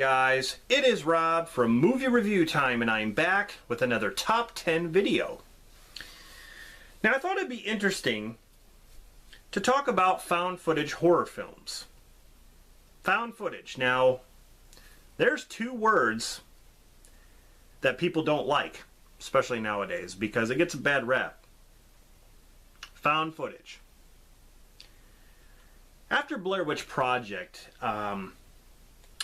guys? It is Rob from Movie Review Time, and I'm back with another top 10 video. Now I thought it'd be interesting to talk about found footage horror films. Found footage. Now, there's two words that people don't like, especially nowadays, because it gets a bad rap. Found footage. After Blair Witch Project,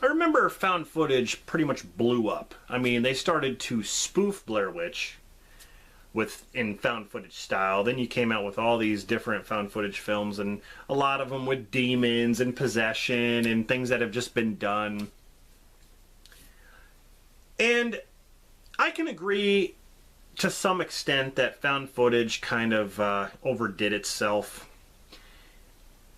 I remember found footage pretty much blew up. I mean, they started to spoof Blair Witch in found footage style. Then you came out with all these different found footage films, and a lot of them with demons and possession and things that have just been done. And I can agree to some extent that found footage kind of overdid itself.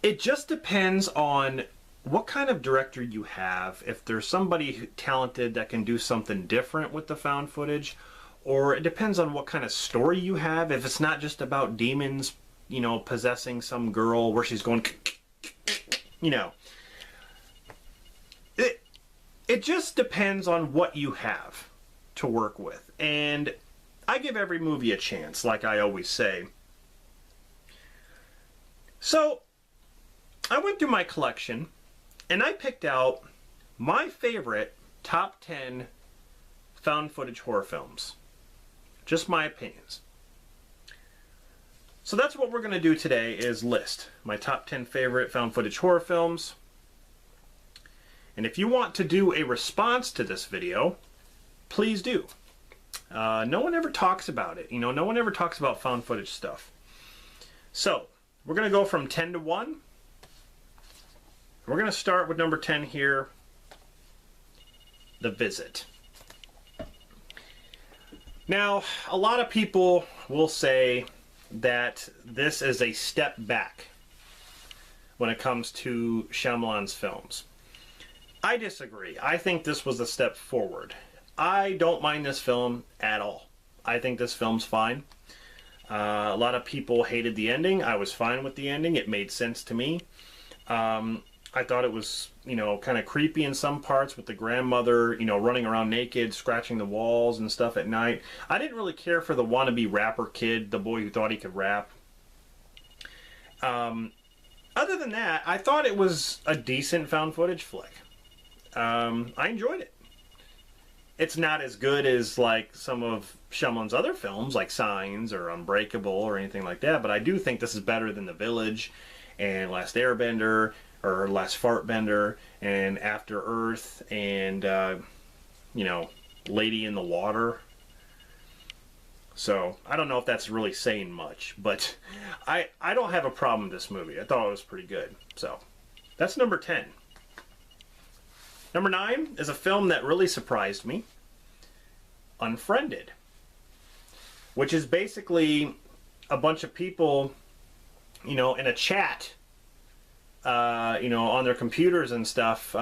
It just depends on what kind of director you have. If there's somebody talented that can do something different with the found footage, or it depends on what kind of story you have. If it's not just about demons, you know, possessing some girl where she's going, you know. It just depends on what you have to work with. And I give every movie a chance, like I always say. So I went through my collection and I picked out my favorite top 10 found footage horror films. Just my opinions. So that's what we're going to do today, is list my top 10 favorite found footage horror films. And if you want to do a response to this video, please do. No one ever talks about it. You know, no one ever talks about found footage stuff. So we're going to go from 10 to 1. We're going to start with number 10 here, The Visit. Now, a lot of people will say that this is a step back when it comes to Shyamalan's films. I disagree. I think this was a step forward. I don't mind this film at all. I think this film's fine. A lot of people hated the ending. I was fine with the ending. It made sense to me. I thought it was, you know, kind of creepy in some parts with the grandmother, you know, running around naked, scratching the walls and stuff at night. I didn't really care for the wannabe rapper kid, the boy who thought he could rap. Other than that, I thought it was a decent found footage flick. I enjoyed it. It's not as good as like some of Shyamalan's other films, like Signs or Unbreakable or anything like that, but I do think this is better than The Village and Last Airbender, or Last Fartbender, and After Earth, and you know, Lady in the Water. So I don't know if that's really saying much, but I don't have a problem with this movie. I thought it was pretty good. So that's number 10. Number 9 is a film that really surprised me, Unfriended, which is basically a bunch of people, you know, in a chat, you know, on their computers and stuff,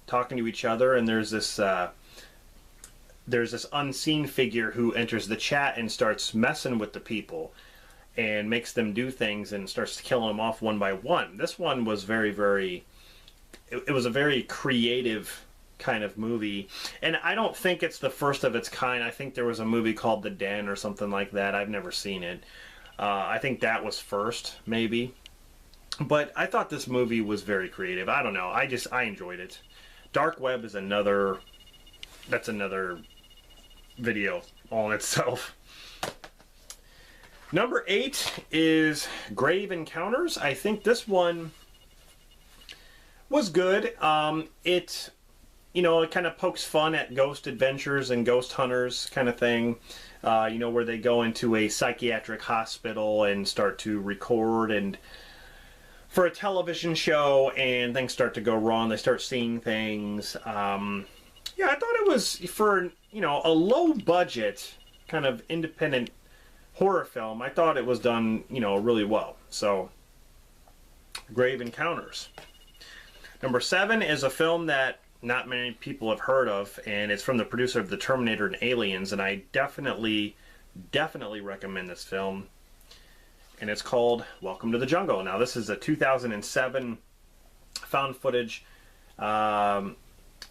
talking to each other, and there's this unseen figure who enters the chat and starts messing with the people and makes them do things and starts killing them off one by one. This one was it was a very creative kind of movie, and I don't think it's the first of its kind. I think there was a movie called The Den or something like that. I've never seen it. I think that was first, maybe. But I thought this movie was very creative. I don't know. I enjoyed it. Dark Web is another video all in itself. Number 8 is Grave Encounters. I think this one was good. It, you know, it kind of pokes fun at ghost adventures and ghost hunters kind of thing. You know, where they go into a psychiatric hospital and start to record and for a television show, and things start to go wrong. They start seeing things. Yeah, I thought it was, for, you know, a low budget kind of independent horror film, I thought it was done, you know, really well. So, Grave Encounters. Number 7 is a film that not many people have heard of, and it's from the producer of The Terminator and Aliens, and I definitely recommend this film. And it's called Welcome to the Jungle. Now, this is a 2007 found footage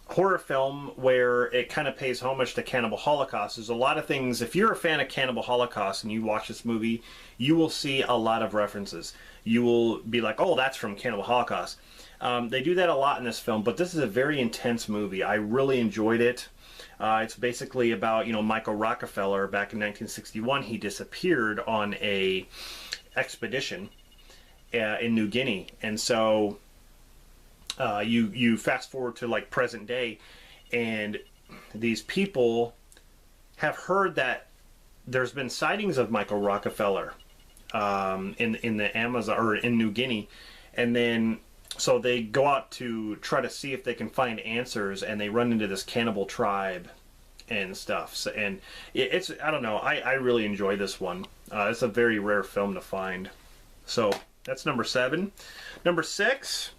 horror film where it kind of pays homage to Cannibal Holocaust. There's a lot of things, if you're a fan of Cannibal Holocaust and you watch this movie, you will see a lot of references. You will be like, oh, that's from Cannibal Holocaust. They do that a lot in this film, but this is a very intense movie. I really enjoyed it. It's basically about, Michael Rockefeller back in 1961. He disappeared on a expedition in New Guinea, and so you fast forward to like present day, and these people have heard that there's been sightings of Michael Rockefeller in the Amazon or in New Guinea, and then so they go out to try to see if they can find answers, and they run into this cannibal tribe and stuff. So, and it's, I don't know, I really enjoy this one. It's a very rare film to find. So that's number 7. Number 6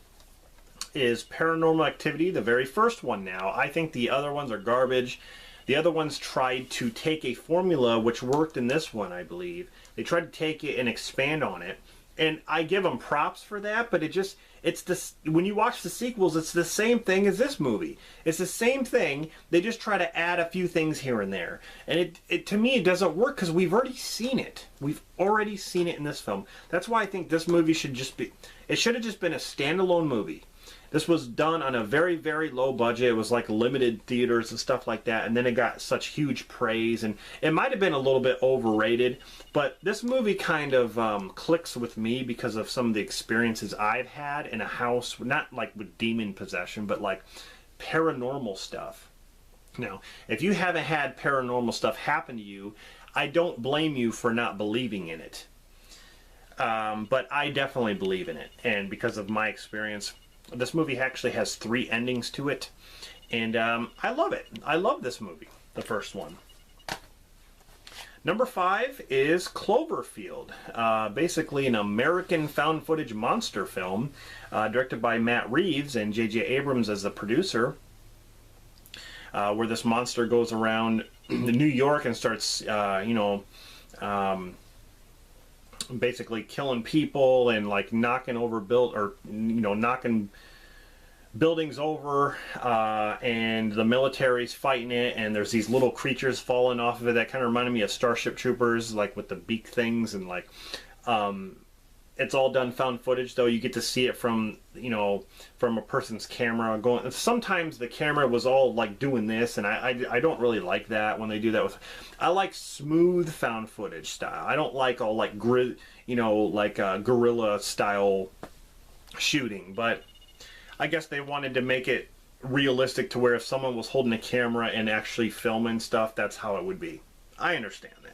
is Paranormal Activity, the very first one now. I think the other ones are garbage. The other ones tried to take a formula which worked in this one, I believe. They tried to take it and expand on it. And I give them props for that, but it's this, when you watch the sequels, it's the same thing as this movie. It's the same thing. They just try to add a few things here and there. And it to me, it doesn't work because we've already seen it. We've already seen it in this film. That's why I think this movie should just be, it should have just been a standalone movie. This was done on a very, very low budget. It was like limited theaters and stuff like that. And then it got such huge praise. And it might have been a little bit overrated. But this movie kind of clicks with me because of some of the experiences I've had in a house. Not like with demon possession, but like paranormal stuff. Now, if you haven't had paranormal stuff happen to you, I don't blame you for not believing in it. But I definitely believe in it. And because of my experience, this movie actually has 3 endings to it, and I love it. I love this movie, the first one. Number 5 is Cloverfield, basically an American found footage monster film, directed by Matt Reeves and J.J. Abrams as the producer, where this monster goes around New York and starts, basically killing people and like knocking over knocking buildings over, and the military's fighting it, and there's these little creatures falling off of it that kind of reminded me of Starship Troopers, like with the beak things, and like it's all done found footage, though you get to see it from from a person's camera going. Sometimes the camera was all like doing this, and I don't really like that when they do that with. I like smooth found footage style. I don't like all like guerrilla style shooting. But I guess they wanted to make it realistic to where if someone was holding a camera and actually filming stuff, that's how it would be. I understand that.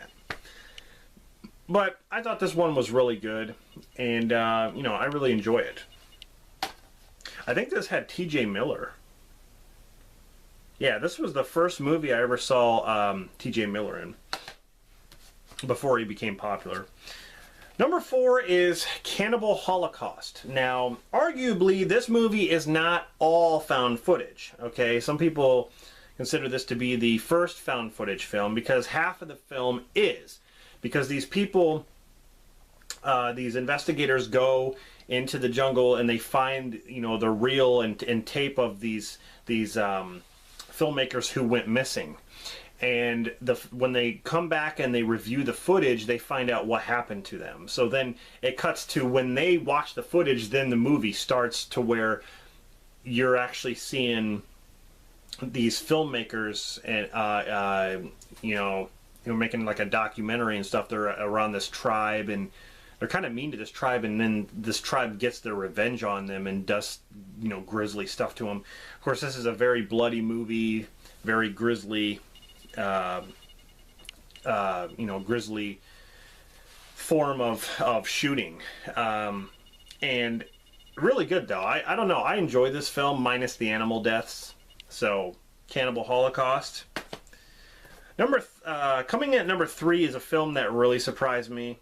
But I thought this one was really good, and I really enjoy it. I think this had T.J. Miller. Yeah, this was the first movie I ever saw T.J. Miller in before he became popular. Number 4 is Cannibal Holocaust. Now, arguably, this movie is not all found footage. Okay, some people consider this to be the first found footage film because half of the film is. Because these people, these investigators go into the jungle and they find, the reel and tape of these filmmakers who went missing. And when they come back and they review the footage, they find out what happened to them. So then it cuts to when they watch the footage, then the movie starts to where you're actually seeing these filmmakers and, who are making like a documentary and stuff. They're around this tribe, and they're kind of mean to this tribe, and then this tribe gets their revenge on them and does, grisly stuff to them. Of course, this is a very bloody movie, very grisly, grisly form of shooting. And really good, though. I don't know. I enjoy this film, minus the animal deaths. So, Cannibal Holocaust. Coming in at number 3 is a film that really surprised me.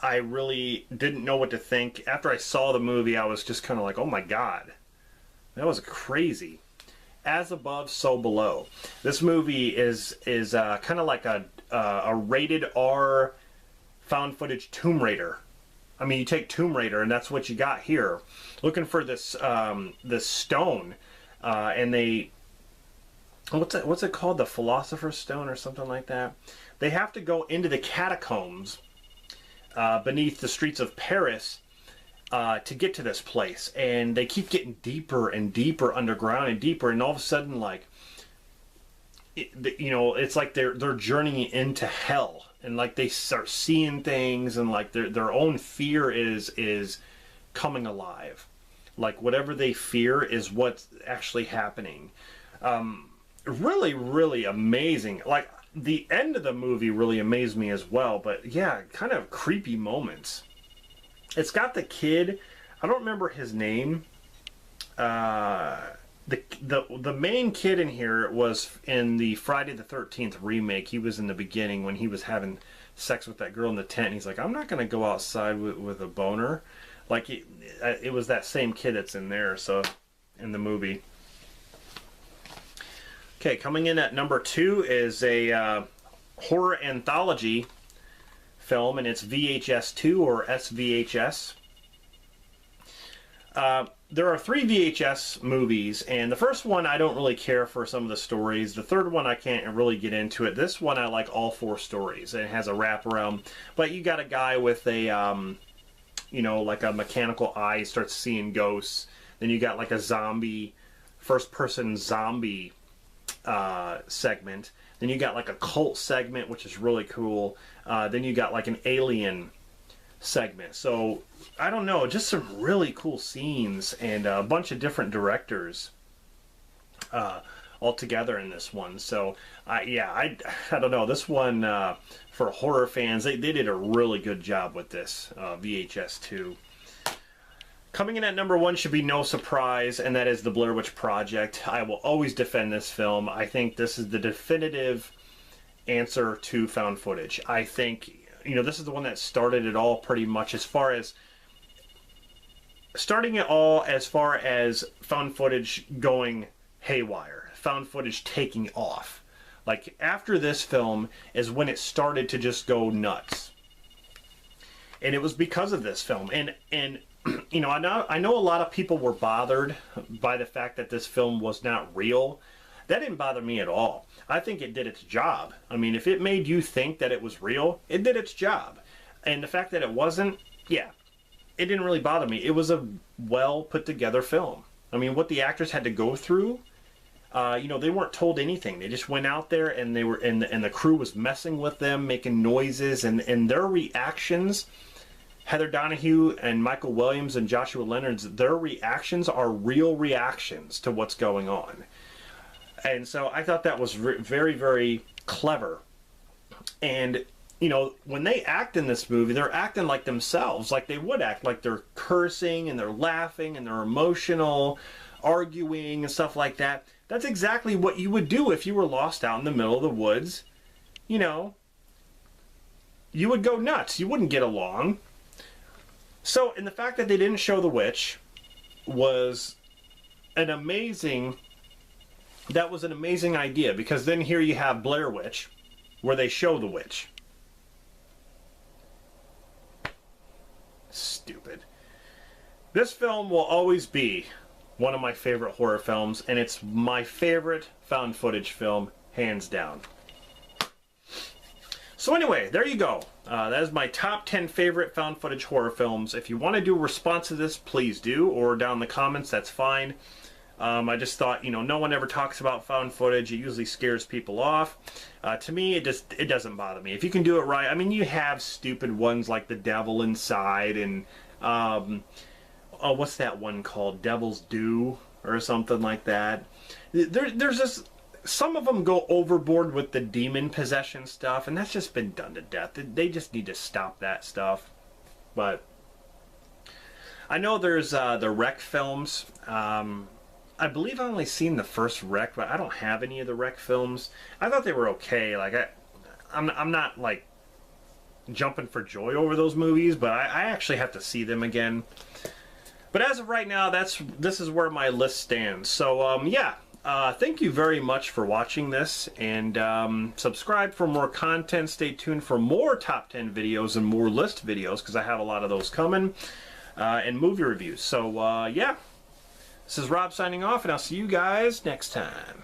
I really didn't know what to think. After I saw the movie, I was just kind of like, oh my god. That was crazy. As Above, So Below. This movie is kind of like a rated R found footage Tomb Raider. I mean, you take Tomb Raider and that's what you got here. Looking for this this stone and they, what's it called, the Philosopher's Stone or something like that. They have to go into the catacombs beneath the streets of Paris to get to this place, and they keep getting deeper and deeper underground and deeper, and all of a sudden, like, it's like they're journeying into hell, and like they start seeing things, and like their own fear is coming alive. Like whatever they fear is what's actually happening. Really, really amazing. Like the end of the movie really amazed me as well. But yeah, kind of creepy moments. It's got the kid. I don't remember his name. The main kid in here was in the Friday the 13th remake. He was in the beginning when he was having sex with that girl in the tent. And he's like, I'm not going to go outside with a boner. Like, it was that same kid that's in there, so, in the movie. Okay, coming in at number 2 is a horror anthology film, and it's VHS 2 or SVHS. There are 3 VHS movies, and the first one I don't really care for some of the stories. The third one I can't really get into it. This one I like all 4 stories. It has a wraparound, but you got a guy with a like a mechanical eye, starts seeing ghosts. Then you got like a zombie, first-person zombie segment. Then you got like a cult segment, which is really cool. Then you got like an alien segment. So, I don't know, just some really cool scenes and a bunch of different directors all together in this one. So, I don't know. This one, for horror fans, they did a really good job with this VHS 2. Coming in at number 1 should be no surprise, and that is The Blair Witch Project. I will always defend this film. I think this is the definitive answer to found footage. I think, this is the one that started it all pretty much as far as found footage going haywire, found footage taking off. Like, after this film is when it started to just go nuts. And it was because of this film. And I know a lot of people were bothered by the fact that this film was not real. That didn't bother me at all. I think it did its job. I mean, if it made you think that it was real, it did its job. And the fact that it wasn't, yeah, it didn't really bother me. It was a well put together film. I mean, what the actors had to go through, they weren't told anything. They just went out there, and and the crew was messing with them, making noises, and their reactions. Heather Donahue and Michael Williams and Joshua Leonard's, their reactions are real reactions to what's going on. And so I thought that was very, very clever. And, when they act in this movie, they're acting like themselves, like they would act, like they're cursing and they're laughing and they're emotional, arguing and stuff like that. That's exactly what you would do if you were lost out in the middle of the woods. You would go nuts. You wouldn't get along. So, and the fact that they didn't show the witch was an amazing idea, because then here you have Blair Witch, where they show the witch. Stupid. This film will always be one of my favorite horror films, and it's my favorite found footage film, hands down. So anyway, there you go. That is my top 10 favorite found footage horror films. If you want to do a response to this, please do, or down in the comments, that's fine. I just thought, no one ever talks about found footage. It usually scares people off. To me, it doesn't bother me. If you can do it right, I mean, you have stupid ones like The Devil Inside and, what's that one called? Devil's Due or something like that. There's just, some of them go overboard with the demon possession stuff, and that's just been done to death. They just need to stop that stuff. But I know there's the Wreck films. I believe I've only seen the first Wreck, but I don't have any of the Wreck films. I thought they were okay. Like I'm not like jumping for joy over those movies, but I actually have to see them again. But as of right now, this is where my list stands. So yeah. Thank you very much for watching this, and subscribe for more content. Stay tuned for more top 10 videos and more list videos, because I have a lot of those coming, and movie reviews. So yeah, This is Rob signing off, and I'll see you guys next time.